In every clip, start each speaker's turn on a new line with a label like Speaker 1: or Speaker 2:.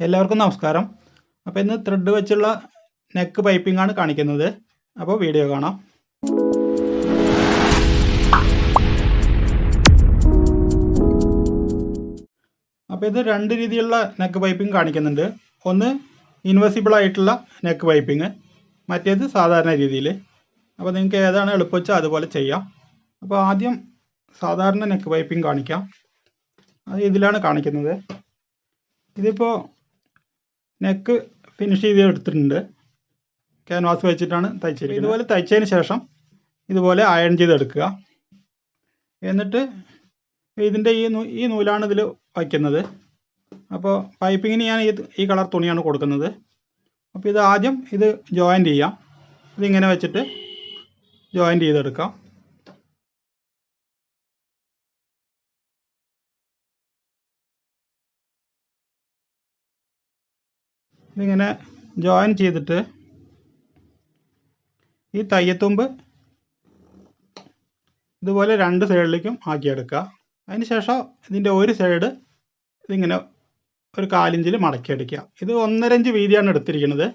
Speaker 1: എല്ലാവർക്കും നമസ്കാരം. അപ്പോൾ ഇന്ന് ത്രെഡ് വെച്ചുള്ള നെക്ക് പൈപ്പിംഗ് ആണ് കാണിക്കുന്നത്. അപ്പോൾ വീഡിയോ കാണാം. അപ്പോൾ ഇത് രണ്ട് രീതിയിലുള്ള നെക്ക് പൈപ്പിംഗ് കാണിക്കുന്നുണ്ട്. ഒന്ന് ഇൻവെസിബിൾ ആയിട്ടുള്ള നെക്ക് പൈപ്പിംഗ്, മറ്റേത് സാധാരണ രീതിയിൽ. അപ്പോൾ നിങ്ങൾക്ക് ഏതാണ് എളുപ്പം വെച്ചാൽ അതുപോലെ ചെയ്യാം. അപ്പോൾ ആദ്യം സാധാരണ നെക്ക് പൈപ്പിംഗ് കാണിക്കാം. അത് ഇതിലാണ് കാണിക്കുന്നത്. ഇതിപ്പോൾ നെക്ക് ഫിനിഷ് ചെയ്ത് എടുത്തിട്ടുണ്ട്. ക്യാൻവാസ് വെച്ചിട്ടാണ് തയ്ച്ചിരിക്കുന്നത്. ഇതുപോലെ തയ്ച്ചതിന് ശേഷം ഇതുപോലെ അയൺ ചെയ്തെടുക്കുക. എന്നിട്ട് ഇതിൻ്റെ ഈ നൂലാണ് ഇതിൽ വയ്ക്കുന്നത്. അപ്പോൾ പൈപ്പിങ്ങിന് ഞാൻ ഈ കളർ തുണിയാണ് കൊടുക്കുന്നത്. അപ്പോൾ ഇത് ആദ്യം ഇത് ജോയിൻ്റ് ചെയ്യാം. ഇതിങ്ങനെ വെച്ചിട്ട് ജോയിൻ്റ് ചെയ്തെടുക്കാം. ഇതിങ്ങനെ ജോയിൻ ചെയ്തിട്ട് ഈ തയ്യത്തുമ്പ് ഇതുപോലെ രണ്ട് സൈഡിലേക്കും ആക്കിയെടുക്കുക. അതിന് ശേഷം ഇതിൻ്റെ ഒരു സൈഡ് ഇതിങ്ങനെ ഒരു 1/4 ഇഞ്ചിൽ മടക്കിയെടുക്കുക. ഇത് 1.5 ഇഞ്ച് വീതിയാണ് എടുത്തിരിക്കുന്നത്.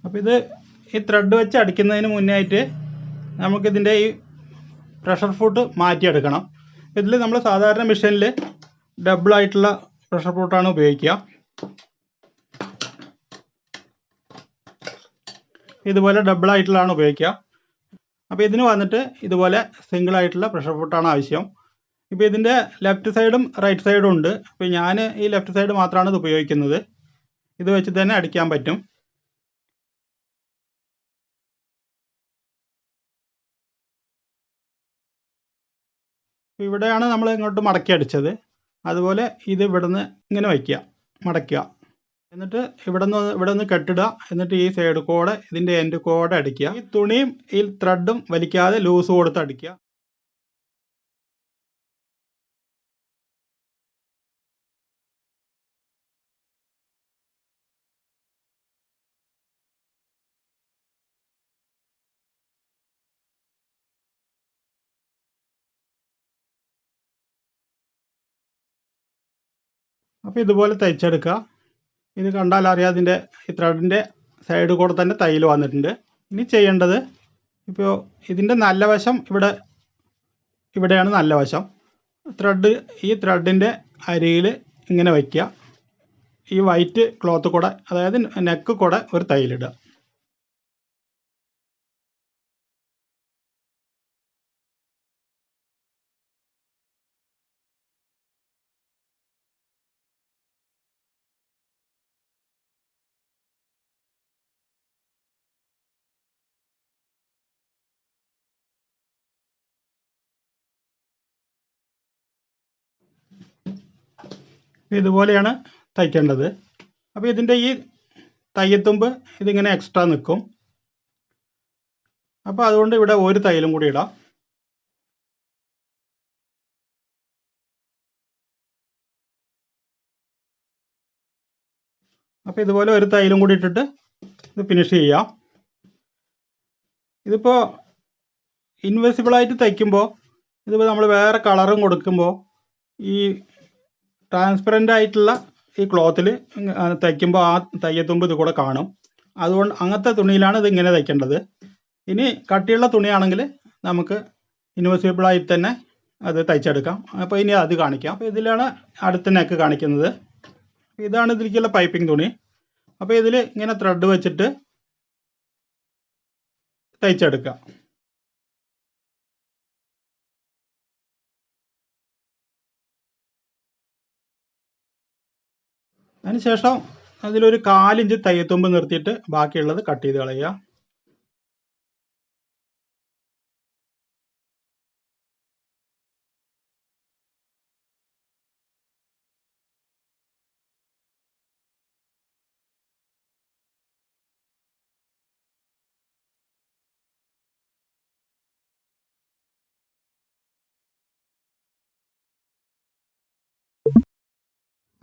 Speaker 1: അപ്പോൾ ഇത് ഈ ത്രെഡ് വെച്ച് അടിക്കുന്നതിന് മുന്നേ ആയിട്ട് നമുക്കിതിൻ്റെ ഈ പ്രഷർ ഫുട്ട് മാറ്റിയെടുക്കണം. ഇതിൽ നമ്മൾ സാധാരണ മെഷീനിൽ ഡബിളായിട്ടുള്ള പ്രഷർ ഫുട്ടാണ് ഉപയോഗിക്കുക. ഇതുപോലെ ഡബിളായിട്ടുള്ളതാണ് ഉപയോഗിക്കുക. അപ്പോൾ ഇതിന് വന്നിട്ട് ഇതുപോലെ സിംഗിളായിട്ടുള്ള പ്രഷർ ഫുട്ടാണ് ആവശ്യം. ഇപ്പോൾ ഇതിൻ്റെ ലെഫ്റ്റ് സൈഡും റൈറ്റ് സൈഡും ഉണ്ട്. അപ്പോൾ ഞാൻ ഈ ലെഫ്റ്റ് സൈഡ് മാത്രമാണ് ഇത് ഉപയോഗിക്കുന്നത്. ഇത് വെച്ച് തന്നെ അടിക്കാൻ പറ്റും. ഇവിടെയാണ് നമ്മൾ ഇങ്ങോട്ട് മടക്കി അടിച്ചത്. അതുപോലെ ഇത് ഇവിടുന്ന് ഇങ്ങനെ വയ്ക്കുക, മടക്കുക. എന്നിട്ട് ഇവിടെ നിന്ന് കെട്ടിടുക. എന്നിട്ട് ഈ സൈഡ് കൂടെ ഇതിൻ്റെ എൻഡ് കൂടെ അടിക്കുക. ഈ തുണിയും ഈ ത്രെഡും വലിക്കാതെ ലൂസ് കൊടുത്ത് അടിക്കുക. അപ്പോൾ ഇതുപോലെ തയ്ച്ചെടുക്കുക. ഇത് കണ്ടാൽ അറിയാം ഇതിൻ്റെ ഈ ത്രെഡിൻ്റെ സൈഡ് കൂടെ തന്നെ തയ്യൽ വന്നിട്ടുണ്ട്. ഇനി ചെയ്യേണ്ടത്, ഇപ്പോൾ ഇതിൻ്റെ നല്ല വശം ഇവിടെയാണ് നല്ല വശം. ഈ ത്രെഡിൻ്റെ അരിയിൽ ഇങ്ങനെ വയ്ക്കുക. ഈ വൈറ്റ് ക്ലോത്ത് കൂടെ, അതായത് നെക്ക് കൂടെ ഒരു തയ്യലിടുക. ഇതുപോലെയാണ് തയ്ക്കേണ്ടത്. അപ്പോൾ ഇതിൻ്റെ ഈ തയ്യത്തുമ്പ് ഇതിങ്ങനെ എക്സ്ട്രാ നിൽക്കും. അപ്പോൾ അതുകൊണ്ട് ഇവിടെ ഒരു തയ്യലും കൂടി ഇടാം. അപ്പോൾ ഇതുപോലെ ഒരു തയ്യലും കൂടി ഇട്ടിട്ട് ഇത് ഫിനിഷ് ചെയ്യാം. ഇതിപ്പോൾ ഇൻവിസിബിളായിട്ട് തയ്ക്കുമ്പോൾ, ഇതിപ്പോൾ നമ്മൾ വേറെ കളറും കൊടുക്കുമ്പോൾ ഈ ട്രാൻസ്പെറൻ്റ് ആയിട്ടുള്ള ഈ ക്ലോത്തിൽ തയ്ക്കുമ്പോൾ ആ തയ്യത്തുമ്പ് ഇത് കൂടെ കാണും. അതുകൊണ്ട് അങ്ങനത്തെ തുണിയിലാണ് ഇത് ഇങ്ങനെ തയ്ക്കേണ്ടത്. ഇനി കട്ടിയുള്ള തുണിയാണെങ്കിൽ നമുക്ക് ഇൻവിസിബിളായി തന്നെ അത് തയ്ച്ചെടുക്കാം. അപ്പോൾ ഇനി അത് കാണിക്കാം. അപ്പോൾ ഇതിലാണ് അടുത്ത നെക്ക് കാണിക്കുന്നത്. ഇതാണ് ഇതിലേക്കുള്ള പൈപ്പിംഗ് തുണി. അപ്പോൾ ഇതിൽ ഇങ്ങനെ ത്രെഡ് വെച്ചിട്ട് തയ്ച്ചെടുക്കാം. അതിനുശേഷം അതിലൊരു 1/4 ഇഞ്ച് തയ്യത്തുമ്പ് നിർത്തിയിട്ട് ബാക്കിയുള്ളത് കട്ട് ചെയ്ത് കളയുക.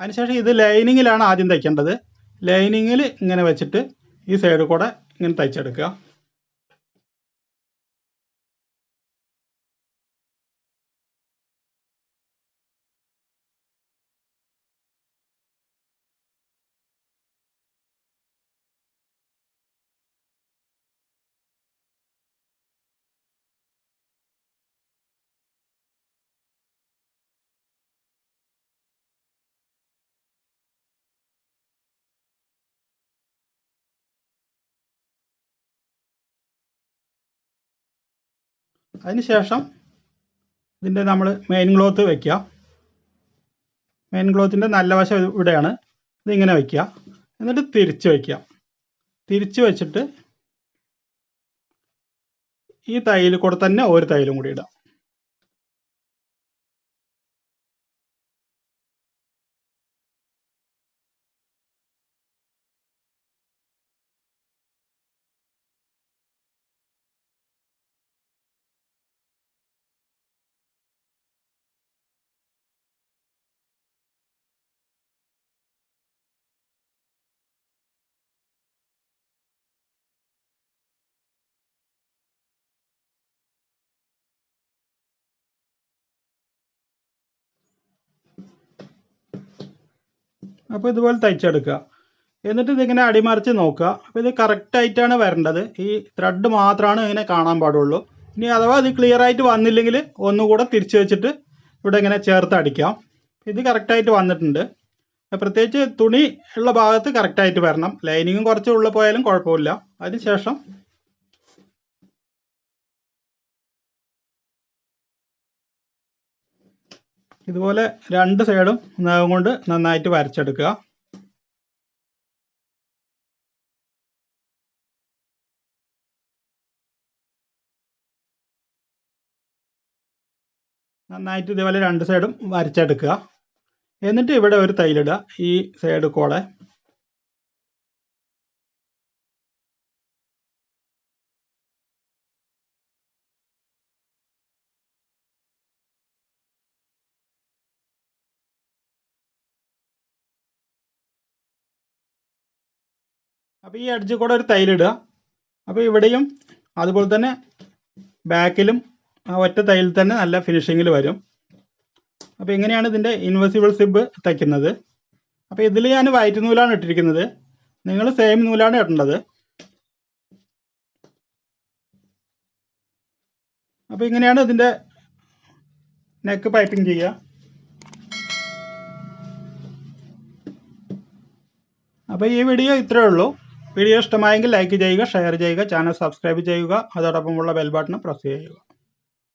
Speaker 1: അതിനുശേഷം ഇത് ലൈനിങ്ങിലാണ് ആദ്യം തയ്ക്കേണ്ടത്. ലൈനിങ്ങിൽ ഇങ്ങനെ വെച്ചിട്ട് ഈ സൈഡ് കൂടെ ഇങ്ങനെ തയ്ച്ചെടുക്കുക. അതിനുശേഷം ഇതിൻ്റെ നമ്മൾ മെയിൻ ക്ലോത്ത് വയ്ക്കുക. മെയിൻ ക്ലോത്തിൻ്റെ നല്ല വശം ഇവിടെയാണ്. ഇതിങ്ങനെ വയ്ക്കുക. എന്നിട്ട് തിരിച്ച് വയ്ക്കുക. തിരിച്ച് വെച്ചിട്ട് ഈ തയ്യൽ കൂടെ തന്നെ ഒരു തയ്യലും കൂടി ഇടാം. അപ്പോൾ ഇതുപോലെ തയ്ച്ചെടുക്കുക. എന്നിട്ട് ഇതിങ്ങനെ അടിമറിച്ച് നോക്കുക. അപ്പോൾ ഇത് കറക്റ്റായിട്ടാണ് വരേണ്ടത്. ഈ ത്രെഡ് മാത്രമാണ് ഇങ്ങനെ കാണാൻ പാടുള്ളൂ. ഇനി അഥവാ ഇത് ക്ലിയർ ആയിട്ട് വന്നില്ലെങ്കിൽ ഒന്നുകൂടെ തിരിച്ച് വെച്ചിട്ട് ഇവിടെ ഇങ്ങനെ ചേർത്ത് അടിക്കാം. ഇത് കറക്റ്റായിട്ട് വന്നിട്ടുണ്ട്. പ്രത്യേകിച്ച് തുണി ഉള്ള ഭാഗത്ത് കറക്റ്റായിട്ട് വരണം. ലൈനിങ്ങും കുറച്ച് ഉള്ളിൽ പോയാലും കുഴപ്പമില്ല. അതിനുശേഷം ഇതുപോലെ രണ്ട് സൈഡും നഖം കൊണ്ട് നന്നായിട്ട് വരച്ചെടുക്കുക. നന്നായിട്ട് ഇതേപോലെ രണ്ട് സൈഡും വരച്ചെടുക്കുക. എന്നിട്ട് ഇവിടെ ഒരു തയ്യലിടുക ഈ സൈഡ് കൂടെ. അപ്പോൾ ഈ എഡ്ജ് കൂടെ ഒരു തയ്യലിടുക. അപ്പോൾ ഇവിടെയും അതുപോലെ തന്നെ ബാക്കിലും ഒറ്റ തയ്യൽ തന്നെ നല്ല ഫിനിഷിങ്ങിൽ വരും. അപ്പോൾ ഇങ്ങനെയാണ് ഇതിൻ്റെ ഇൻവെസിബിൾ സിബ് തയ്ക്കുന്നത്. അപ്പോൾ ഇതിൽ ഞാൻ വൈറ്റ് നൂലാണ് ഇട്ടിരിക്കുന്നത്. നിങ്ങൾ സെയിം നൂലാണ് ഇടേണ്ടത്. അപ്പോൾ ഇങ്ങനെയാണ് ഇതിൻ്റെ നെക്ക് പൈപ്പിംഗ് ചെയ്യുക. അപ്പോൾ ഈ വീഡിയോ ഇത്രയേ ഉള്ളൂ. വീഡിയോ ഇഷ്ടമായെങ്കിൽ ലൈക്ക് ചെയ്യുക, ഷെയർ ചെയ്യുക, ചാനൽ സബ്സ്ക്രൈബ് ചെയ്യുക, അതോടൊപ്പമുള്ള ബെൽ ബട്ടൺ പ്രസ് ചെയ്യുക.